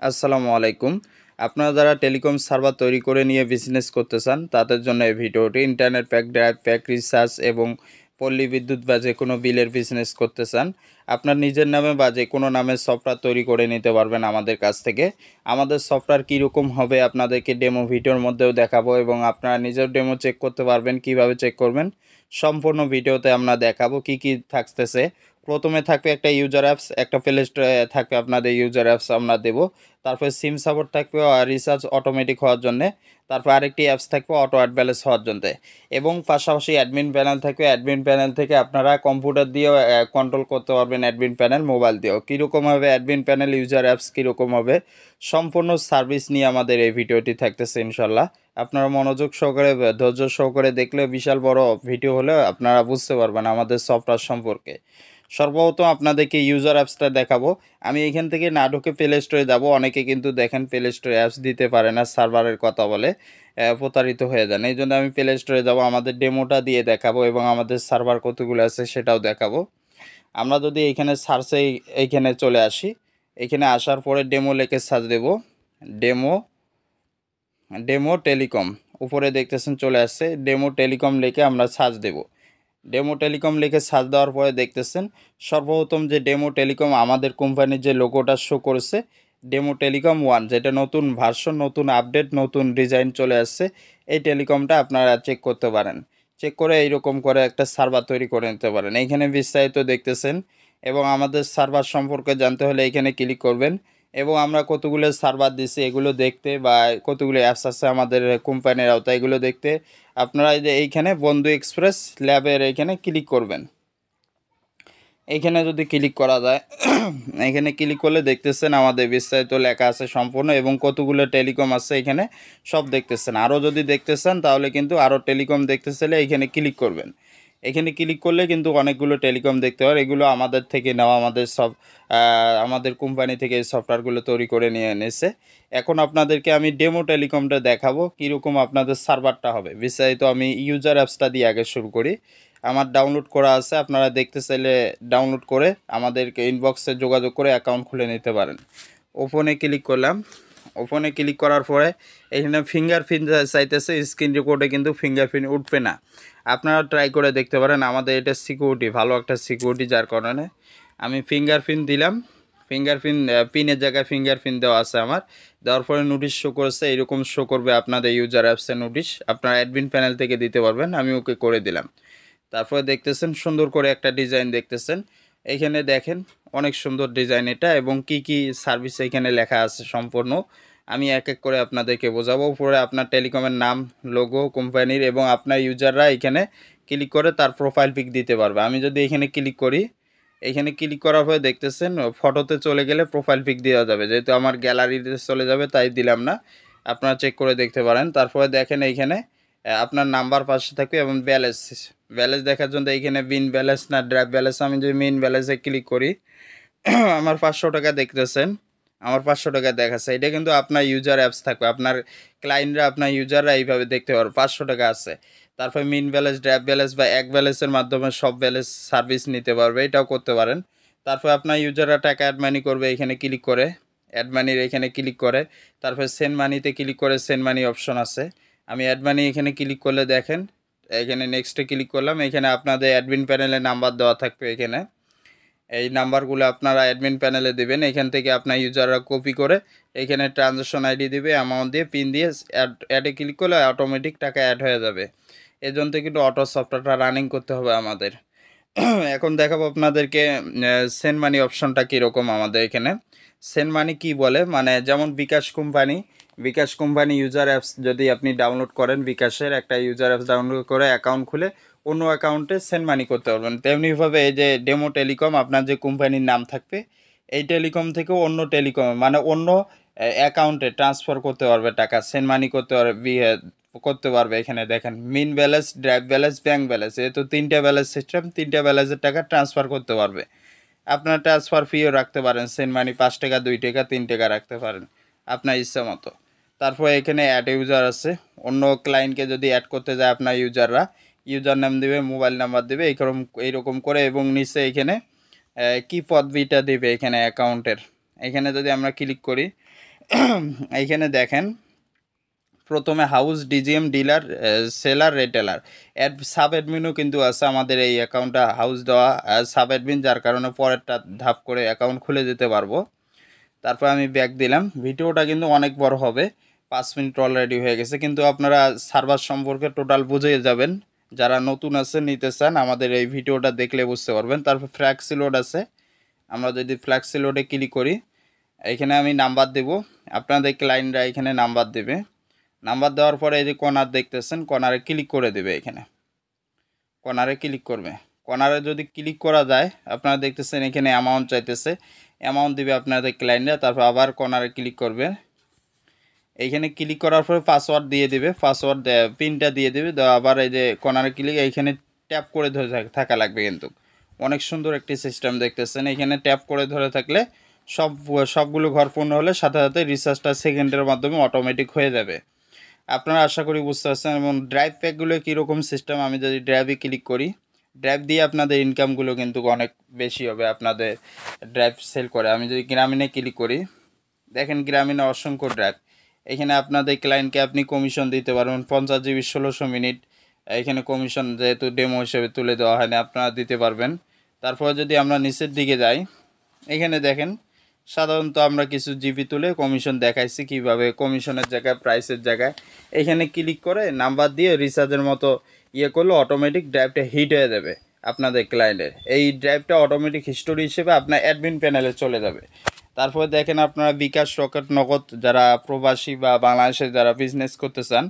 আসসালামু আলাইকুম। আপনারা যারা টেলিকম সার্ভার তৈরি করে নিয়ে বিজনেস করতে চান, তাদের জন্য এই ভিডিওটি। Internet pack, drive pack, recharge এবং পল্লী বিদ্যুৎ বা যে কোনো বিলের বিজনেস করতে চান, আপনার নিজের নামে বা যে কোনো নামে সফটওয়্যার তৈরি করে নিতে পারবেন আমাদের কাছ থেকে। আমাদের সফটওয়্যার কীরকম হবে আপনাদেরকে ডেমো ভিডিওর মধ্যেও দেখাবো, এবং আপনারা নিজেও ডেমো চেক করতে পারবেন। কিভাবে চেক করবেন সম্পূর্ণ ভিডিওতে আমরা দেখাবো। কি কি থাকতেছে, প্রথমে থাকবে একটা ইউজার অ্যাপস, একটা প্লে স্টোরে থাকবে আপনাদের ইউজার অ্যাপস আমরা দেবো। তারপরে সিম সাপোর্ট থাকবে রিচার্জ অটোমেটিক হওয়ার জন্যে। তারপর আরেকটি অ্যাপস থাকবে অটো অ্যাড ব্যালেন্স হওয়ার জন্যে। এবং পাশাপাশি অ্যাডমিন প্যানেল থাকবে। অ্যাডমিন প্যানেল থেকে আপনারা কম্পিউটার দিয়েও কন্ট্রোল করতে পারবেন, অ্যাডমিন প্যানেল মোবাইল দিয়েও। কীরকম হবে অ্যাডমিন প্যানেল, ইউজার অ্যাপস কীরকম হবে, সম্পূর্ণ সার্ভিস নিয়ে আমাদের এই ভিডিওটি থাকতেছে ইনশাল্লাহ। আপনারা মনোযোগ সহকারে, ধৈর্য সহকারে দেখলে বিশাল বড় ভিডিও হলে আপনারা বুঝতে পারবেন আমাদের সফটওয়্যার সম্পর্কে। সর্বপ্রথম আপনাদেরকে ইউজার অ্যাপসটা দেখাবো। আমি এখান থেকে না ঢুকে প্লে স্টোরে যাব। অনেকে কিন্তু দেখেন প্লে স্টোরে অ্যাপস দিতে পারে না, সার্ভারের কথা বলে প্রতারিত হয়ে যান। এই জন্য আমি প্লে স্টোরে যাব, আমাদের ডেমোটা দিয়ে দেখাবো এবং আমাদের সার্ভার কতগুলো আছে সেটাও দেখাবো। আমরা যদি এইখানে সার্চে এইখানে চলে আসি, এখানে আসার পরে ডেমো লিখে সার্চ দেব। ডেমো ডেমো টেলিকম উপরে দেখতেছেন চলে আসছে। ডেমো টেলিকম লিখে আমরা সার্চ দেব। ডেমো টেলিকম লিখে সার্চ দেওয়ার পরে দেখতেছেন সর্বপ্রথম যে ডেমো টেলিকম আমাদের কোম্পানির যে লোগোটা শো করেছে, ডেমো টেলিকম 1, যেটা নতুন ভার্সন, নতুন আপডেট, নতুন ডিজাইন চলে আসছে। এই টেলিকমটা আপনারা চেক করতে পারেন। চেক করে এইরকম করে একটা সার্ভার তৈরি করে নিতে পারেন। এইখানে বিস্তারিত দেখতেছেন, এবং আমাদের সার্ভার সম্পর্কে জানতে হলে এইখানে ক্লিক করবেন। এবং আমরা কতগুলো সার্ভার দিছি এগুলো দেখতে, বা কতগুলো অ্যাপস আছে আমাদের কোম্পানির আওতায় এগুলো দেখতে, আপনারা এই যে এইখানে বন্ধু এক্সপ্রেস ল্যাবের এইখানে ক্লিক করবেন। এইখানে যদি ক্লিক করা যায়, এখানে ক্লিক করলে দেখতেছেন আমাদের বিস্তারিত লেখা আছে সম্পূর্ণ, এবং কতগুলো টেলিকম আছে এখানে সব দেখতেছেন। আরও যদি দেখতে চান তাহলে কিন্তু আরও টেলিকম দেখতে চাইলে এইখানে ক্লিক করবেন। এখানে ক্লিক করলে কিন্তু অনেকগুলো টেলিকম দেখতে পারেন। এগুলো আমাদের থেকে নেওয়া, আমাদের সব আমাদের কোম্পানি থেকে এই সফটওয়্যারগুলো তৈরি করে নিয়ে এনেছে। এখন আপনাদেরকে আমি ডেমো টেলিকমটা দেখাবো কীরকম আপনাদের সার্ভারটা হবে। বিস্তারিত আমি ইউজার অ্যাপসটা দিয়ে আগে শুরু করি। আমার ডাউনলোড করা আছে, আপনারা দেখতে চাইলে ডাউনলোড করে আমাদেরকে ইনবক্সে যোগাযোগ করে অ্যাকাউন্ট খুলে নিতে পারেন। ওপেনে ক্লিক করলাম। ওপেনে ক্লিক করার পরে এখানে ফিঙ্গারপ্রিন্ট চাইতেছে। স্ক্রিন রেকর্ডে কিন্তু ফিঙ্গারপ্রিন্ট উঠবে না, আপনারা ট্রাই করে দেখতে পারেন। আমাদের এটা সিকিউরিটি, ভালো একটা সিকিউরিটি, যার কারণে আমি ফিঙ্গারপ্রিন্ট দিলাম। ফিঙ্গারপ্রিন্ট পিনের জায়গায় ফিঙ্গারপ্রিন্ট দেওয়া আছে আমার। দেওয়ার পরে নোটিশ শো করেছে, এরকম শো করবে আপনাদের ইউজার অ্যাপসের নোটিশ। আপনারা অ্যাডমিন প্যানেল থেকে দিতে পারবেন। আমি ওকে করে দিলাম। তারপরে দেখতেছেন সুন্দর করে একটা ডিজাইন দেখতেছেন। এইখানে দেখেন অনেক সুন্দর ডিজাইন এটা, এবং কি কি সার্ভিস এখানে লেখা আছে সম্পূর্ণ আমি এক এক করে আপনাদেরকে বোঝাবো। উপরে আপনার টেলিকমের নাম, লোগো কোম্পানির, এবং আপনার ইউজাররা এখানে ক্লিক করে তার প্রোফাইল পিক দিতে পারবে। আমি যদি এখানে ক্লিক করি, এখানে ক্লিক করার পরে দেখতেছেন ফটোতে চলে গেলে প্রোফাইল পিক দেওয়া যাবে, যেহেতু আমার গ্যালারিতে চলে যাবে তাই দিলাম না। আপনারা চেক করে দেখতে পারেন। তারপরে দেখেন এইখানে আপনার নাম্বার পাশে থাকবে, এবং ব্যালেন্স ব্যালেন্স দেখার জন্য এইখানে বিন ব্যালেন্স না ড্রাইভ ব্যালেন্স, আমি যদি মেইন ব্যালেন্সে ক্লিক করি আমার 500 টাকা দেখতেছেন, আমার 500 টাকা দেখাচ্ছে। এটা কিন্তু আপনার ইউজার অ্যাপস থাকবে, আপনার ক্লায়েন্টরা, আপনার ইউজাররা এইভাবে দেখতে পারবে 500 টাকা আছে। তারপর মিন ব্যালেন্স, ড্রাইভ ব্যালেন্স বা এক ব্যালেন্সের মাধ্যমে সব ব্যালেন্স সার্ভিস নিতে পারবে, এটাও করতে পারেন। তারপর আপনার ইউজাররা টাকা অ্যাড মানি করবে, এখানে ক্লিক করে অ্যাড মানির এখানে ক্লিক করে, তারপর সেন্ড মানিতে ক্লিক করে সেন্ড মানি অপশন আছে। আমি অ্যাড মানি এখানে ক্লিক করলে দেখেন, এখানে নেক্সটে ক্লিক করলাম। এখানে আপনাদের অ্যাডমিন প্যানেলে নাম্বার দেওয়া থাকবে। এখানে এই নাম্বারগুলো আপনারা অ্যাডমিন প্যানেলে দেবেন। এখান থেকে আপনার ইউজাররা কপি করে এখানে ট্রানজ্যাকশন আইডি দিবে, অ্যামাউন্ট দিয়ে, পিন দিয়ে অ্যাডে ক্লিক করলে অটোমেটিক টাকা অ্যাড হয়ে যাবে। এজন্য কিন্তু অটো সফটওয়্যারটা রানিং করতে হবে আমাদের। এখন দেখাবো আপনাদেরকে সেন্ড মানি অপশনটা কীরকম আমাদের এখানে। সেন্ড মানি কী বলে, মানে যেমন বিকাশ কোম্পানি ইউজার অ্যাপস যদি আপনি ডাউনলোড করেন, বিকাশের একটা ইউজার অ্যাপস ডাউনলোড করে অ্যাকাউন্ট খুলে অন্য অ্যাকাউন্টে সেন্ড মানি করতে পারবেন। তেমনিভাবে এই যে ডেমো টেলিকম, আপনার যে কোম্পানির নাম থাকবে এই টেলিকম থেকেও অন্য টেলিকম, মানে অন্য অ্যাকাউন্টে ট্রান্সফার করতে পারবে, টাকা সেন্ড মানি করতে পারবে। এখানে দেখেন min balance, drive balance, bank balance, যেহেতু 3টা ব্যালেন্স সিস্টেম, 3টা ব্যালেন্সের টাকা ট্রান্সফার করতে পারবে। আপনার ট্রান্সফার ফিও রাখতে পারেন, সেন্ড মানি 5 টাকা, 2 টাকা, 3 টাকা রাখতে পারেন আপনার ইচ্ছা মতো। তারপর এখানে অ্যাড ইউজার আছে, অন্য ক্লায়েন্টকে যদি অ্যাড করতে যায় আপনার ইউজাররা ইউজার নাম দেবে, মোবাইল নাম্বার দেবে, এইরকম করে, এবং নিচে এখানে কি পদবিটা দেবে এখানে অ্যাকাউন্টের, এখানে যদি আমরা ক্লিক করি এইখানে দেখেন প্রথমে house DGM dealer seller retailer sub অ্যাডমিনও কিন্তু আছে আমাদের এই অ্যাকাউন্টটা হাউস দেওয়া সাব অ্যাডমিন, যার কারণে পরেরটা ধাপ করে অ্যাকাউন্ট খুলে দিতে পারবো। তারপর আমি ব্যাক দিলাম। ভিডিওটা কিন্তু অনেক বড় হবে, 5 মিনিট অলরেডি হয়ে গেছে, কিন্তু আপনারা সার্ভার সম্পর্কে টোটাল বুঝে যাবেন। যারা নতুন আছে নিতে চান আমাদের এই ভিডিওটা দেখলে বুঝতে পারবেন। তারপর ফ্লেক্সিলোড আছে, আমরা যদি ফ্লেক্সিলোডে ক্লিক করি এখানে আমি নাম্বার দেব, আপনাদের ক্লায়েন্টরা এখানে নাম্বার দেবে। নাম্বার দেওয়ার পরে এই যে কর্নার দেখতেছেন, কর্নারে ক্লিক করে দেবে। এখানে কর্নারে ক্লিক করবে। কর্নারে যদি ক্লিক করা যায় আপনারা দেখতেছেন এখানে অ্যামাউন্ট চাইতেছে, অ্যামাউন্ট দিবে আপনাদের ক্লায়েন্টরা। তারপর আবার কর্নারে ক্লিক করবে। এইখানে ক্লিক করার পরে পাসওয়ার্ড দিয়ে দিবে, পাসওয়ার্ড পিনটা দিয়ে দিবে। আবার এই যে কর্নারে ক্লিক এইখানে ট্যাপ করে ধরে থাকা লাগবে, কিন্তু অনেক সুন্দর একটি সিস্টেম দেখতেছেন। এখানে ট্যাপ করে ধরে থাকলে সবগুলো ঘর পূর্ণ হলে সাথে সাথে রিচার্জটা সেকেন্ডের মাধ্যমে অটোমেটিক হয়ে যাবে। আপনারা আশা করি বুঝতে পারছেন। এবং ড্রাইভ প্যাকগুলো কীরকম সিস্টেম, আমি যদি ড্রাইভে ক্লিক করি ড্রাইভ দিয়ে আপনাদের ইনকামগুলো কিন্তু অনেক বেশি হবে আপনাদের ড্রাইভ সেল করে। আমি যদি গ্রামীণে ক্লিক করি দেখেন গ্রামীণে অসংখ্য ড্রাইভ। এখানে আপনাদের ক্লায়েন্টকে আপনি কমিশন দিতে পারবেন 50 জিবি 1600 মিনিট। এখানে কমিশন যেহেতু ডেমো হিসেবে তুলে দেওয়া হয় না, আপনারা দিতে পারবেন। তারপরে যদি আমরা নিচের দিকে যাই এখানে দেখেন সাধারণত আমরা কিছু জিবি তুলে কমিশন দেখাইছি কিভাবে, কমিশনের জায়গায় প্রাইসের জায়গায় এখানে ক্লিক করে নাম্বার দিয়ে রিচার্জের মতো করলে অটোমেটিক ড্রাইভটা হিট হয়ে যাবে আপনাদের ক্লায়েন্টের। এই ড্রাইভটা অটোমেটিক হিস্টোরি হিসেবে আপনার অ্যাডমিন প্যানেলে চলে যাবে। তারপরে দেখেন আপনারা বিকাশ, রকেট, নগদ যারা প্রবাসী বা বাংলাদেশে যারা বিজনেস করতে চান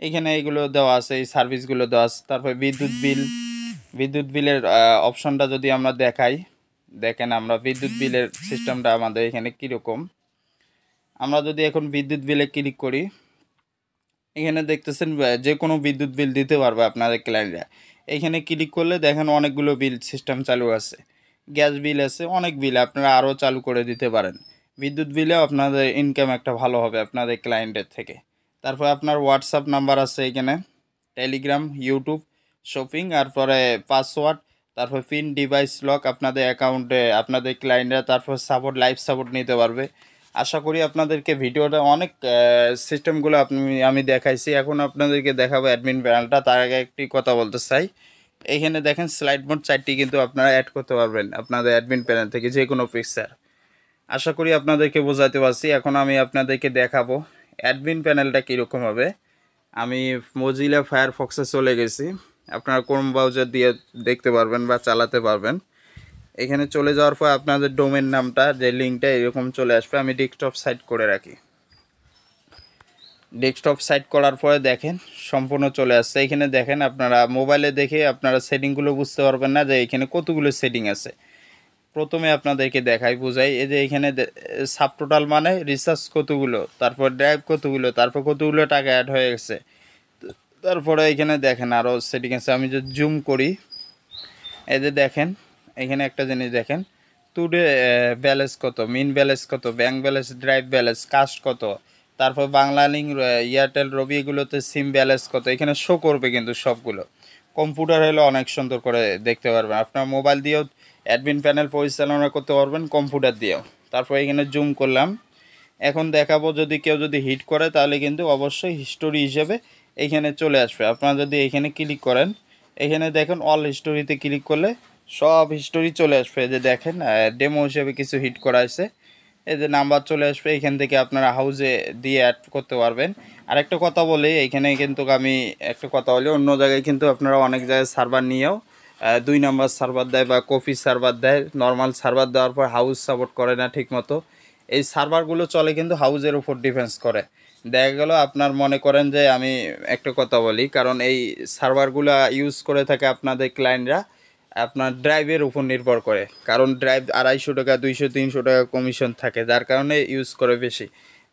এখানে এইগুলো দেওয়া আছে, এই সার্ভিসগুলো দেওয়া আছে। তারপরে বিদ্যুৎ বিলের অপশনটা যদি আমরা দেখাই দেখেন আমরা বিদ্যুৎ বিলের সিস্টেমটা আমাদের এখানে কীরকম। আমরা যদি এখন বিদ্যুৎ বিলে ক্লিক করি এখানে দেখতেছেন যে কোনো বিদ্যুৎ বিল দিতে পারবে আপনাদের ক্লায়েন্টরা। এখানে ক্লিক করলে দেখেন অনেকগুলো বিল সিস্টেম চালু আছে, গ্যাস বিল আছে, অনেক বিল আপনারা আরও চালু করে দিতে পারেন। বিদ্যুৎ বিলেও আপনাদের ইনকাম একটা ভালো হবে আপনাদের ক্লায়েন্টের থেকে। তারপর আপনার হোয়াটসঅ্যাপ নাম্বার আছে এখানে, টেলিগ্রাম, ইউটিউব, শপিং, তারপরে পাসওয়ার্ড, তারপর পিন, ডিভাইস লক আপনাদের অ্যাকাউন্টে আপনাদের ক্লায়েন্টরা, তারপর সাপোর্ট, লাইভ সাপোর্ট নিতে পারবে। আশা করি আপনাদেরকে ভিডিওটা অনেক সিস্টেমগুলো আমি দেখাইছি। এখন আপনাদেরকে দেখাবো অ্যাডমিন প্যানেলটা। তার আগে একটি কথা বলতে চাই, এইখানে দেখেন স্লাইড মোড 4টি কিন্তু আপনারা অ্যাড করতে পারবেন আপনাদের অ্যাডমিন প্যানেল থেকে যে কোনো পিকচার। আশা করি আপনাদেরকে বোঝাতে পারছি। এখন আমি আপনাদেরকে দেখাবো অ্যাডমিন প্যানেলটা কীরকম হবে। আমি মজিলা ফায়ারফক্সে চলে গেছি, আপনারা ক্রোম ব্রাউজার দিয়ে দেখতে পারবেন বা চালাতে পারবেন। এখানে চলে যাওয়ার পর আপনাদের ডোমেন নামটা যে লিঙ্কটা এরকম চলে আসবে। আমি ডেস্কটপ সাইট করে রাখি। ডেস্কটপ সাইট করার পরে দেখেন সম্পূর্ণ চলে আসছে। এখানে দেখেন আপনারা মোবাইলে দেখে আপনারা সেটিংগুলো বুঝতে পারবেন না যে এখানে কতগুলো সেটিং আছে। প্রথমে আপনাদেরকে দেখাই বোঝাই, এই যে এখানে সাব টোটাল মানে রিচার্জ কতগুলো, তারপর ড্রাইভ কতগুলো, তারপর কতগুলো টাকা অ্যাড হয়ে গেছে। তারপরে এখানে দেখেন আরও সেটিং আছে। আমি যদি জুম করি এই যে দেখেন এখানে একটা জিনিস দেখেন, টুডে ব্যালেন্স কত, মিন ব্যালেন্স কত, bank balance, drive balance, cost কত, তারপর বাংলা লিঙ্ক, এয়ারটেল, রবি, এগুলোতে সিম ব্যালেন্স কত এখানে শো করবে। কিন্তু সবগুলো কম্পিউটার হলে অনেক সুন্দর করে দেখতে পারবেন। আপনার মোবাইল দিয়েও অ্যাডমিন প্যানেল পরিচালনা করতে পারবেন, কম্পিউটার দিয়েও। তারপর এখানে জুম করলাম। এখন দেখাবো যদি কেউ যদি হিট করে তাহলে কিন্তু অবশ্যই হিস্টোরি হিসেবে এখানে চলে আসবে। আপনারা যদি এখানে ক্লিক করেন এখানে দেখেন অল হিস্টোরিতে ক্লিক করলে সব হিস্টোরি চলে আসবে। যে দেখেন ডেমো হিসেবে কিছু হিট করা আছে, এই যে নাম্বার চলে আসবে। এখান থেকে আপনারা হাউজে দিয়ে অ্যাড করতে পারবেন। আর একটা কথা বলি, এখানে কিন্তু আমি একটা কথা বলি, অন্য জায়গায় কিন্তু আপনারা অনেক জায়গায় সার্ভার নিয়েও 2 নম্বর সার্ভার দেয় বা কপি সার্ভার দেয়। নর্মাল সার্ভার দেওয়ার পর হাউস সাপোর্ট করে না ঠিক মতো। এই সার্ভারগুলো চলে কিন্তু হাউজের উপর ডিফেন্স করে। দেখা গেল আপনার মনে করেন যে আমি একটা কথা বলি, কারণ এই সার্ভারগুলো ইউজ করে থাকে আপনাদের ক্লায়েন্টরা আপনার ড্রাইভের উপর নির্ভর করে। কারণ ড্রাইভ 250 টাকা, 200, 300 টাকা কমিশন থাকে, যার কারণে ইউজ করে বেশি।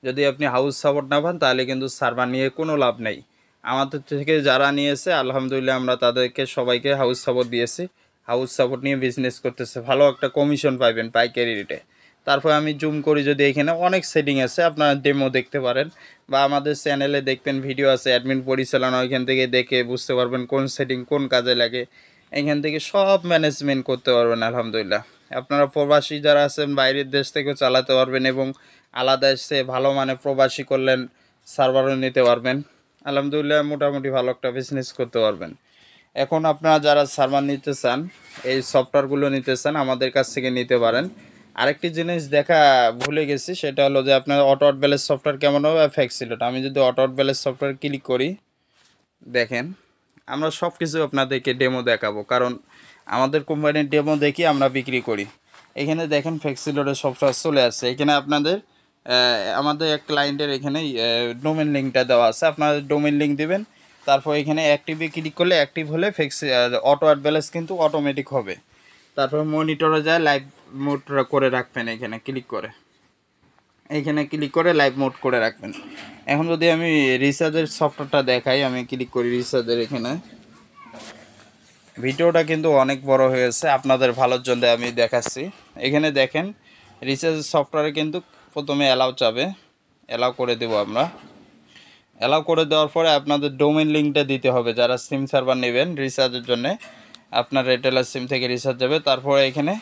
যদি আপনি হাউস সাপোর্ট না পান তাহলে কিন্তু সার্ভার নিয়ে কোনো লাভ নেই। আমাদের থেকে যারা নিয়েছে আলহামদুলিল্লাহ আমরা তাদেরকে সবাইকে হাউস সাপোর্ট দিয়েছি। হাউস সাপোর্ট নিয়ে বিজনেস করতেছে, ভালো একটা কমিশন পাইবেন পাইকারি রেটে। তারপর আমি জুম করি, যদি এখানে অনেক সেটিং আছে আপনারা ডেমো দেখতে পারেন বা আমাদের চ্যানেলে দেখবেন ভিডিও আছে অ্যাডমিন পরিচালনা, ওইখান থেকে দেখে বুঝতে পারবেন কোন সেটিং কোন কাজে লাগে। এখান থেকে সব ম্যানেজমেন্ট করতে পারবেন আলহামদুলিল্লাহ। আপনারা প্রবাসী যারা আছেন বাইরের দেশ থেকেও চালাতে পারবেন এবং আলাদা এসে ভালো মানে প্রবাসী করলেন সার্ভারও নিতে পারবেন। আলহামদুলিল্লাহ মোটামুটি ভালো একটা বিজনেস করতে পারবেন। এখন আপনারা যারা সার্ভার নিতে চান, এই সফটওয়্যারগুলো নিতে চান, আমাদের কাছ থেকে নিতে পারেন। আরেকটি জিনিস দেখা ভুলে গেছি, সেটা হলো যে আপনার অটো ব্যালেন্স সফটওয়্যার কেমন হবে ফ্লেক্সিলোড। আমি যদি অটো ব্যালেন্স সফটওয়্যার ক্লিক করি, দেখেন আমরা সব কিছু আপনাদেরকে ডেমো দেখাবো, কারণ আমাদের কোম্পানির ডেমো দেখি আমরা বিক্রি করি। এখানে দেখেন ফ্লেক্সিলোডের সফটওয়্যার চলে আসছে। এখানে আপনাদের আমাদের এক ক্লায়েন্টের এখানে ডোমেন লিঙ্কটা দেওয়া আছে, আপনারা ডোমেন লিঙ্ক দিবেন। তারপর এখানে অ্যাক্টিভে ক্লিক করলে অ্যাক্টিভ হলে অটো ব্যালেন্স কিন্তু অটোমেটিক হবে। তারপর মনিটরে যায় লাইভ মোড করে রাখবেন, এখানে ক্লিক করে লাইভ মোড করে রাখবেন। এখন যদি আমি রিচার্জের সফটওয়্যারটা দেখাই, আমি ক্লিক করি রিচার্জের, এখানে ভিডিওটা কিন্তু অনেক বড় হয়েছে, আপনাদের ভালোর জন্য আমি দেখাচ্ছি। এখানে দেখেন রিচার্জের সফটওয়্যারে কিন্তু প্রথমে অ্যালাউ চাবে, অ্যালাউ করে দেব আমরা। অ্যালাউ করে দেওয়ার পরে আপনাদের ডোমেন লিঙ্কটা দিতে হবে। যারা সিম সার্ভার নেবেন রিচার্জের জন্য, আপনার রিটেলার সিম থেকে রিচার্জ যাবে। তারপরে এখানে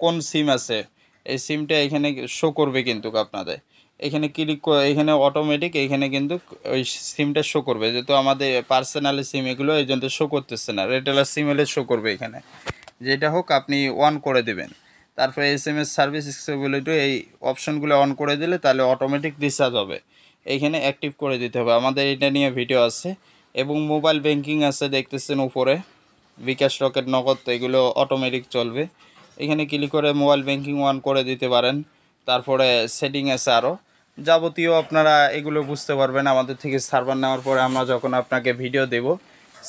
কোন সিম আছে এই সিমটা এখানে শো করবে কিন্তু আপনাদের। এখানে ক্লিক করে এখানে অটোমেটিক এখানে কিন্তু ওই সিমটা শো করবে, যেহেতু আমাদের পার্সোনালি সিম এগুলো এই জন্য শো করতেছে না। রিটেলার সিম হলে শো করবে এখানে, যেটা হোক আপনি অন করে দেবেন। তারপরে SMS সার্ভিস এক্সেসিবিলিটি এই অপশনগুলো অন করে দিলে তাহলে অটোমেটিক রিচার্জ হবে। এইখানে অ্যাক্টিভ করে দিতে হবে, আমাদের এটা নিয়ে ভিডিও আছে। এবং মোবাইল ব্যাংকিং আছে দেখতেছেন উপরে, বিকাশ, রকেট, নগদ, এগুলো অটোমেটিক চলবে। এখানে ক্লিক করে মোবাইল ব্যাংকিং অন করে দিতে পারেন। তারপরে সেটিং আছে আরও যাবতীয়, আপনারা এগুলো বুঝতে পারবেন আমাদের থেকে সার্ভার নেওয়ার পরে। আমরা যখন আপনাকে ভিডিও দেব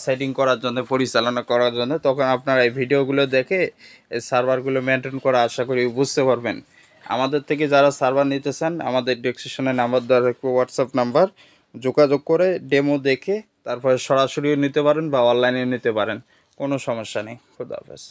সেটিং করার জন্য, পরিচালনা করার জন্য, তখন আপনারা এই ভিডিওগুলো দেখে এই সার্ভারগুলো মেনটেন করা আশা করি বুঝতে পারবেন। আমাদের থেকে যারা সার্ভার নিতে চান, আমাদের ডেসক্রিপশনে নাম্বার দেওয়া রাখবো, হোয়াটসঅ্যাপ নাম্বার, যোগাযোগ করে ডেমো দেখে তারপরে সরাসরিও নিতে পারেন বা অনলাইনে নিতে পারেন, কোনো সমস্যা নেই। খুদা হাফেজ।